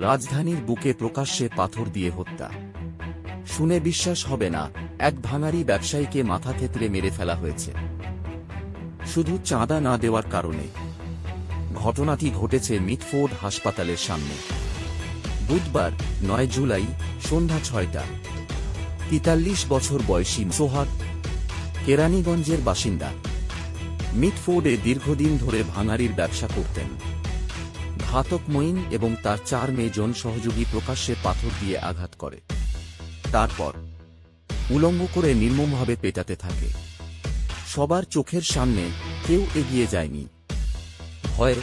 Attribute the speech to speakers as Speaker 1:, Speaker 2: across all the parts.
Speaker 1: রাজধানীর বুকে প্রকাশ্যে পাথর দিয়ে হত্যা। শুনে বিশ্বাস হবে না, এক ভাঙারি ব্যবসায়ীকে মাথা থেঁতলে মেরে ফেলা হয়েছে শুধু চাঁদা না দেওয়ার কারণে। ঘটনাটি ঘটেছে মিটফোর্ড হাসপাতালের সামনে বুধবার ৯ জুলাই সন্ধ্যা ৬টা। ৪৩ বছর বয়সী সোহাগ কেরানীগঞ্জের বাসিন্দা। মিটফোর্ডে দীর্ঘদিন ধরে ভাঙারির ব্যবসা করতেন। ঘাতক মঈন এবং তার ৪ মেয়েজন সহযোগী প্রকাশ্যে পাথর দিয়ে আঘাত করে, তারপর উলঙ্গ করে নির্মমভাবে পেটাতে থাকে। সবার চোখের সামনে, কেউ এগিয়ে যায়নি ভয়ে,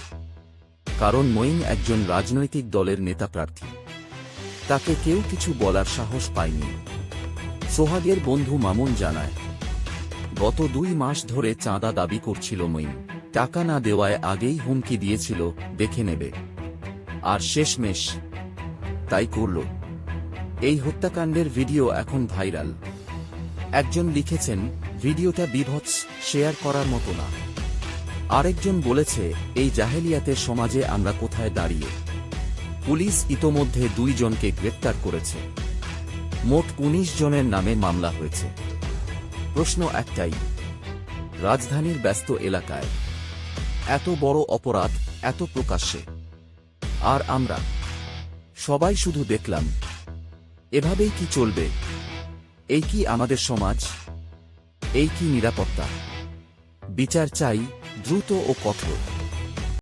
Speaker 1: কারণ মঈন একজন রাজনৈতিক দলের নেতা প্রার্থী। তাকে কেউ কিছু বলার সাহস পায়নি। সোহাগের বন্ধু মামুন জানায়, গত ২ মাস ধরে চাঁদা দাবি করছিল মঈন। টাকা না দেওয়ায় আগেই হুমকি দিয়েছিল, দেখে নেবে, আর শেষমেশ তাই করল। এই হত্যাকাণ্ডের ভিডিও এখন ভাইরাল। একজন লিখেছেন, ভিডিওটা বীভৎস, শেয়ার করার মতো না। আরেকজন বলেছে, এই জাহেলিয়াতের সমাজে আমরা কোথায় দাঁড়িয়ে। পুলিশ ইতোমধ্যে ২ জনকে গ্রেপ্তার করেছে। মোট ১৯ জনের নামে মামলা হয়েছে। প্রশ্ন একটাই, রাজধানীর ব্যস্ত এলাকায় এত বড় অপরাধ, এত প্রকাশ্যে, আর আমরা সবাই শুধু দেখলাম। এভাবেই কি চলবে? এই কি আমাদের সমাজ? এই কি নিরাপত্তা? বিচার চাই, দ্রুত ও কঠোর।